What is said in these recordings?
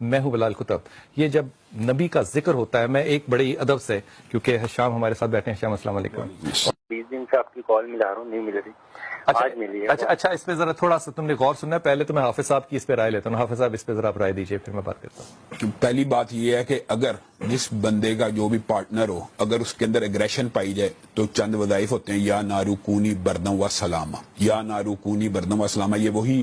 میں ہوں بلال کتب. یہ جب نبی کا ذکر ہوتا ہے، میں ایک بڑی ادب سے، کیونکہ شام ہمارے ساتھ بیٹھے ہیں. شام السلام علیکم. 20 دن سے آپ کی کال ملا رہا ہوں، نہیں مل رہی. آج ملی ہے. اچھا اس پہ ذرا تھوڑا سا تم نے غور سننا ہے. پہلے تو میں حافظ صاحب کی اس پہ رائے لیتا ہوں. حافظ صاحب اس پہ ذرا آپ رائے دیجیے، پھر میں بات کرتا ہوں. پہلی بات یہ ہے کہ اگر جس بندے کا جو بھی پارٹنر ہو، اگر اس کے اندر اگریشن پائی جائے تو چند وظائف ہوتے ہیں. یا نارو کونی بردم و سلامہ، یا نارو کونی بردم و سلامہ. یہ وہی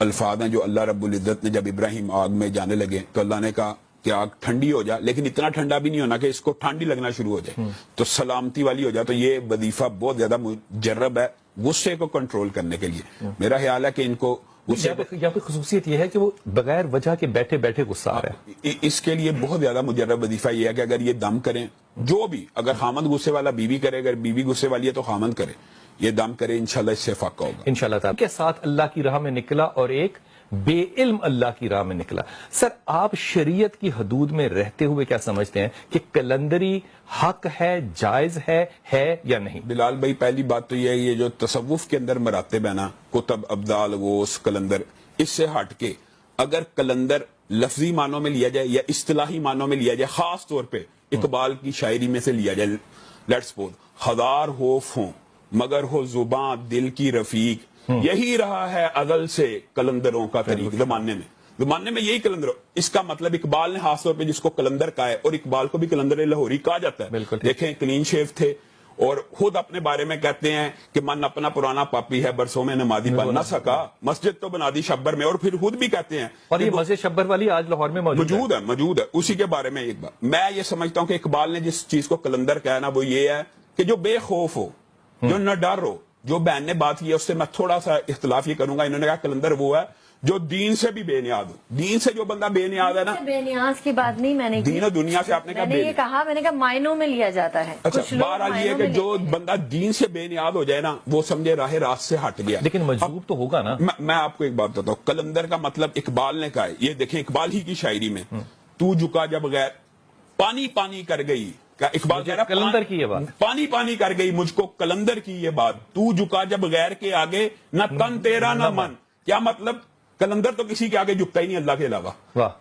الفاظ ہیں جو اللہ رب العزت نے جب ابراہیم آگ میں جانے لگے تو اللہ نے کہا کہ آگ ٹھنڈی ہو جائے، لیکن اتنا ٹھنڈا بھی نہیں ہونا کہ اس کو ٹھنڈی لگنا شروع ہو جائے، تو سلامتی والی ہو جائے. تو یہ وظیفہ بہت زیادہ مجرب ہے غصے کو کنٹرول کرنے کے لیے. میرا خیال ہے کہ ان کو یہاں پہ خصوصیت یہ ہے کہ وہ بغیر وجہ کے بیٹھے بیٹھے غصہ آ رہا ہے. اس کے لیے بہت زیادہ مجرب وظیفہ یہ ہے کہ اگر یہ دم کریں، جو بھی، اگر خامند غصے والا بیوی کرے، اگر بیوی غصے والی ہے تو خامند کرے، یہ دم کرے، انشاءاللہ اس سے فاقہ ہوگا انشاءاللہ تعالی. کے ساتھ اللہ کی راہ میں نکلا اور ایک بے علم اللہ کی راہ میں نکلا. سر، آپ شریعت کی حدود میں رہتے ہوئے کیا سمجھتے ہیں کہ کلندری حق ہے، جائز ہے یا نہیں؟ بلال بھائی، پہلی بات تو یہ ہے، یہ جو تصوف کے اندر مراتب ہے نا، کتب، ابدال، غوث، کلندر، اس سے ہٹ کے اگر کلندر لفظی معنوں میں لیا جائے یا اصطلاحی معنوں میں لیا جائے، خاص طور پہ اقبال کی شاعری میں سے لیا جائے، لیٹس سپوز ہزار خوف ہوں مگر ہو زباں دل کی رفیق، یہی رہا ہے ازل سے کلندروں کا طریق. زمانے میں یہی کلندر. اس کا مطلب اقبال نے خاص طور پہ جس کو کلندر کہا ہے، اور اقبال کو بھی کلندر لاہوری کہا جاتا ہے. دیکھیں، کلین شیف تھے اور خود اپنے بارے میں کہتے ہیں کہ من اپنا پرانا پاپی ہے، برسوں میں نمازی بن نہ سکا، مسجد تو بنا دی شبر میں. اور پھر خود بھی کہتے ہیں، اور یہ مسجد شبر والی آج لاہور میں موجود ہے. اسی کے بارے میں ایک بات میں یہ سمجھتا ہوں کہ اقبال نے جس چیز کو کلندر کہا نا، وہ یہ ہے کہ جو بے خوف ہو، جو نہ ڈر ہو. جو بہن نے بات کی ہے اس سے میں تھوڑا سا اختلاف یہ کروں گا. انہوں نے کہا کلندر وہ ہے جو دین سے بھی بے نیاز ہو. دین سے جو بندہ بے نیاز ہے نا، بے نیاز کی بات نہیں میں نے دین و دنیا سے آپ نے کہا، میں نے کہا معنوں میں لیا جاتا ہے. اچھا، بہرحال یہ کہ جو بندہ دین سے بے نیاز ہو جائے نا، وہ سمجھے راہ راست سے ہٹ گیا. لیکن مجبور تو ہوگا نا. میں آپ کو ایک بات بتاؤں، کلندر کا مطلب اقبال نے کہا ہے. یہ دیکھیں اقبال ہی کی شاعری میں، تو جھکا جب غیر پانی پانی کر گئی. اقبال کہہ رہا کلندر کی یہ بات، پانی پانی کر گئی مجھ کو کلندر کی یہ بات، تو جھکا جب غیر کے آگے، نہ تن تیرا نہ من. کیا مطلب؟ کلندر تو کسی کے آگے جھکتا ہی نہیں اللہ کے علاوہ.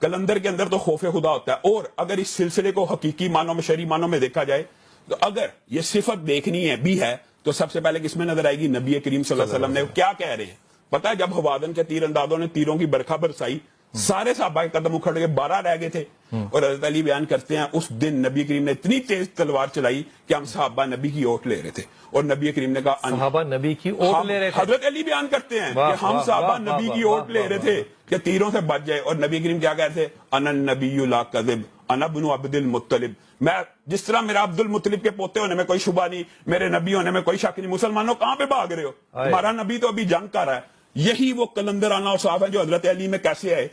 کلندر کے اندر تو خوف خدا ہوتا ہے. اور اگر اس سلسلے کو حقیقی معنوں میں، شرعی معنوں میں دیکھا جائے تو اگر یہ صفت دیکھنی ہے بھی ہے تو سب سے پہلے کس میں نظر آئے گی؟ نبی کریم صلی اللہ علیہ وسلم نے کیا کہہ رہے ہیں پتہ ہے؟ جب حوادن کے تیر اندازوں نے تیروں کی برکھا برسائی، سارے صحابہ کے قدم اکھڑ کے 12 رہ گئے تھے. اور حضرت علی بیان کرتے ہیں اس دن نبی کریم نے اتنی تیز تلوار چلائی کہ ہم صحابہ نبی کی اوٹ لے رہے تھے. اور نبی کریم نے کہا صحابہ نبی کی اوٹ لے رہے تھے. حضرت علی بیان کرتے ہیں کہ ہم صحابہ نبی کی اوٹ لے رہے تھے کہ تیروں سے بچ جائے. اور نبی کریم کیا کہتے ہیں؟ انا النبی لا کذب انا ابن عبد المطلب. میں جس طرح میرا عبد المطلب کے پوتے ہونے میں کوئی شبہ نہیں، میرے نبی ہونے میں کوئی شک نہیں. مسلمانوں کہاں پہ بھاگ رہے ہو؟ ہمارا نبی تو ابھی جنگ کر رہا ہے. یہی وہ کلندرانہ اوصاف ہے جو حضرت علی میں کیسے ہے.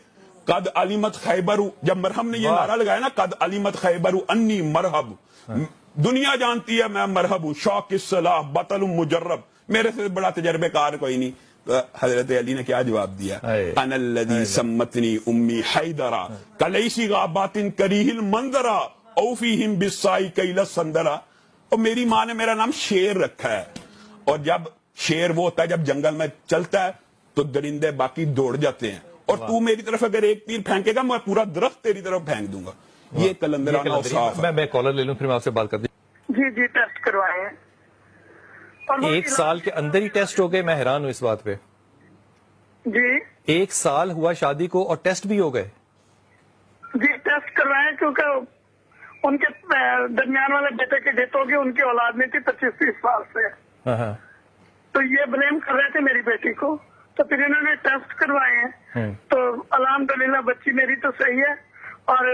قد علیمت خیبر، جب مرہم نے یہ نعرہ لگایا نا، قد علیمت خیبر انی مرحب، دنیا جانتی ہے میں مرحب ہوں، شوق الصلاح بطل مجرب، میرے سے بڑا تجربے کار کوئی نہیں. حضرت علی نے کیا جواب دیا؟ انا الذی سمتنی امی حیدرا کلیسی غابات کریہ المنظرا او فیہم بالسائی کیل السندرا. اور میری ماں نے میرا نام شیر رکھا ہے. اور جب شیر وہ ہوتا ہے جب جنگل میں چلتا ہے تو درندے باقی دوڑ جاتے ہیں، اور تو میری طرف اگر ایک تیر پھینکے گا میں پورا درخت تیری طرف پھینک دوں گا. یہ کلندرانہ اوصاف ہے. میں کالر لے لوں پھر میں آپ سے بات کرتی ہوں. جی ٹیسٹ کروائے ہیں. 1 سال کے اندر ہی ٹیسٹ ہو گئے؟ میں حیران ہوں اس بات پہ. جی 1 سال ہوا شادی کو اور ٹیسٹ بھی ہو گئے؟ جی ٹیسٹ کروائے ہیں کیونکہ ان کے درمیان والے بیٹے کی ڈیتھ ہوگی، ان کی اولاد نہیں تھی 25-30 سال سے. تو یہ بلیم کر رہے تھے میری بیٹی کو، تو پھر انہوں نے ٹیسٹ کروائے ہیں تو الحمدللہ بچی میری تو صحیح ہے اور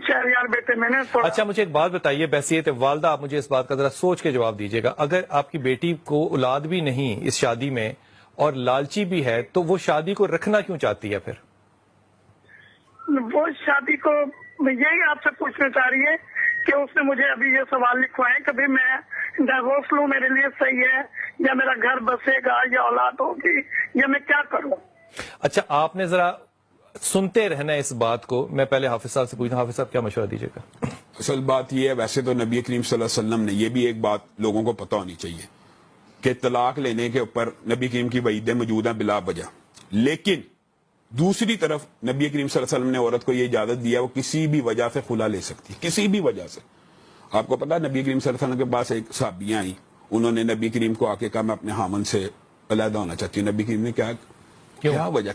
شہریار بیٹے میں نے. اچھا مجھے ایک بات بتائیے، بحیثیت والدہ آپ مجھے اس بات کا ذرا سوچ کے جواب دیجیے گا. اگر آپ کی بیٹی کو اولاد بھی نہیں اس شادی میں اور لالچی بھی ہے تو وہ شادی کو رکھنا کیوں چاہتی ہے پھر؟ وہ شادی کو یہی آپ سے پوچھنا چاہ رہی ہے کہ اس نے مجھے ابھی یہ سوال لکھوائے کبھی میں ڈائیورس لوں میرے لیے صحیح ہے، یا میرا گھر بسے گا، یا اولاد ہوگی، یا میں کیا کروں؟ اچھا آپ نے ذرا سنتے رہنا اس بات کو. میں پہلے حافظ صاحب سے پوچھنا، حافظ صاحب کیا مشورہ دیجیے گا؟ اصل بات یہ ہے، ویسے تو نبی کریم صلی اللہ علیہ وسلم نے، یہ بھی ایک بات لوگوں کو پتہ ہونی چاہیے کہ طلاق لینے کے اوپر نبی کریم کی وعیدیں موجود ہیں بلا وجہ. لیکن دوسری طرف نبی کریم صلی اللہ علیہ وسلم نے عورت کو یہ اجازت دیا وہ کسی بھی وجہ سے خلا لے سکتی ہے, کسی بھی وجہ سے. آپ کو پتا نبی کریم صلی اللہ علیہ وسلم کے پاس ایک صحابیاں آئیں, انہوں نے نبی کریم کو آ کے کہا میں اپنے ہامن سے علیحدہ ہونا چاہتی ہوں. نبی کریم نے کیا وجہ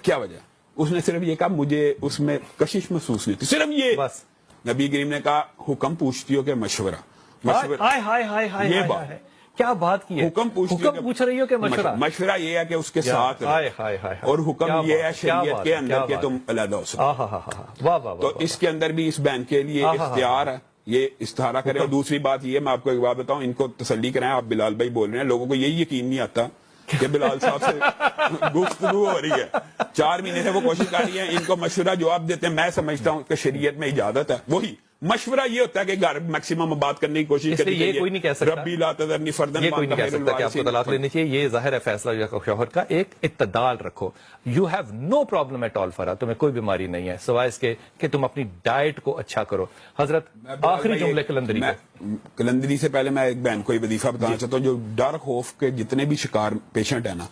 اس نے صرف یہ کہا مجھے اس میں کشش محسوس نہیں تھی, صرف یہ بس. نبی کریم نے کہا حکم پوچھتی ہو کہ مشورہ یہ بات ہے, کیا بات کی ہے, حکم پوچھ رہی ہو کہ مشورہ یہ ہے کہ اس کے ساتھ اور حکم یہ ہے شریعت کے اندر کہ تم علیحدہ ہو سکو. تو اس کے اندر بھی اس بہن کے لیے اختیار ہے, یہ استخارہ کرے. اور دوسری بات یہ میں آپ کو ایک بات بتاؤں, ان کو تسلی کریں, آپ بلال بھائی بول رہے ہیں, لوگوں کو یہی یقین نہیں آتا کہ بلال صاحب سے گفتگو ہو رہی ہے. 4 مہینے سے وہ کوشش کر رہی ہیں, ان کو مشورہ جو آپ دیتے ہیں میں سمجھتا ہوں کہ شریعت میں اجازت ہے. وہی مشورہ یہ ہوتا ہے کہ گھر میکسیمم بات کرنے کی کوشش کرنی چاہیے. یہ کوئی نہیں کہہ سکتا, ربی لا تذرنی فردا, یہ کوئی نہیں کہہ سکتا کہ آپ کو طلاق لینی چاہیے. یہ ظاہر ہے فیصلہ شوہر کا, ایک اعتدال رکھو. You have no problem at all فرا, تمہیں کوئی بیماری نہیں ہے سوائے اس کے کہ تم اپنی ڈائٹ کو اچھا کرو. حضرت آخری جملے کلندری کلندری سے پہلے میں ایک بہن کو یہ وظیفہ بتانا چاہتا ہوں, جو ڈر خوف کے جتنے بھی شکار پیشنٹ ہیں نا,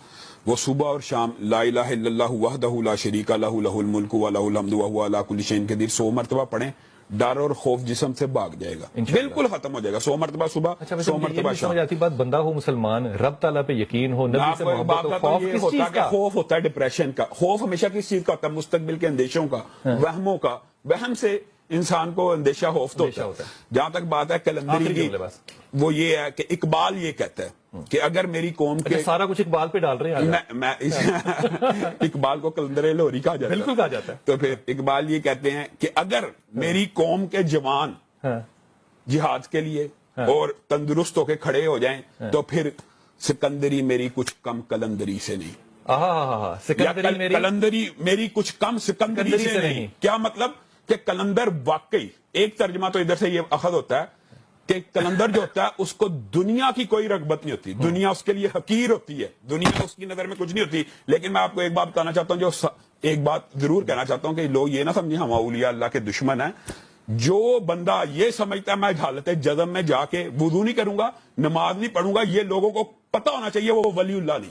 وہ صبح اور شام لا الہ الا اللہ وحدہ لا شریک لہ لہ الملک و لہ الحمد وہو علی کل شیء قدیر 100 مرتبہ پڑھیں. ڈر اور خوف جسم سے بھاگ جائے گا, بالکل ختم ہو جائے گا. 100 مرتبہ صبح, 100 مرتبہ شام. جاتی بات, بندہ ہو مسلمان, رب تعالیٰ پہ یقین ہو, نبی سے محبت ہو, خوف کس چیز کا؟ خوف ہوتا ہے ڈپریشن کا. خوف ہمیشہ کس چیز کا ہوتا ہے؟ مستقبل کے اندیشوں کا, وہموں کا. وہم سے انسان کو اندیشہ خوف تو ہوتا ہے. جہاں تک بات ہے کلندری کی, وہ یہ ہے کہ اقبال یہ کہتا ہے کہ اگر میری قوم کے سارا کچھ اقبال پہ ڈال رہے ہیں, میں اقبال کو کلندر لاہوری کہا جاتا ہے, بالکل کہا جاتا ہے. تو پھر اقبال یہ کہتے ہیں کہ اگر میری قوم کے جوان جہاد کے لیے اور تندرست ہو کے کھڑے ہو جائیں تو پھر سکندری میری کچھ کم کلندری سے نہیں. کلندری میری کچھ کم سکندری سے نہیں. کیا مطلب کہ کلندر واقعی, ایک ترجمہ تو ادھر سے یہ اخذ ہوتا ہے کہ کلندر جو ہوتا ہے اس کو دنیا کی کوئی رغبت نہیں ہوتی, دنیا اس کے لیے حقیر ہوتی ہے, دنیا اس کی نظر میں کچھ نہیں ہوتی. لیکن میں آپ کو ایک بات بتانا چاہتا ہوں, جو ایک بات ضرور کہنا چاہتا ہوں کہ لوگ یہ نہ سمجھیں ہم اولیاء اللہ کے دشمن ہیں. جو بندہ یہ سمجھتا ہے میں حالت جزم میں جا کے وضو نہیں کروں گا, نماز نہیں پڑھوں گا, یہ لوگوں کو پتہ ہونا چاہیے وہ ولی اللہ نہیں.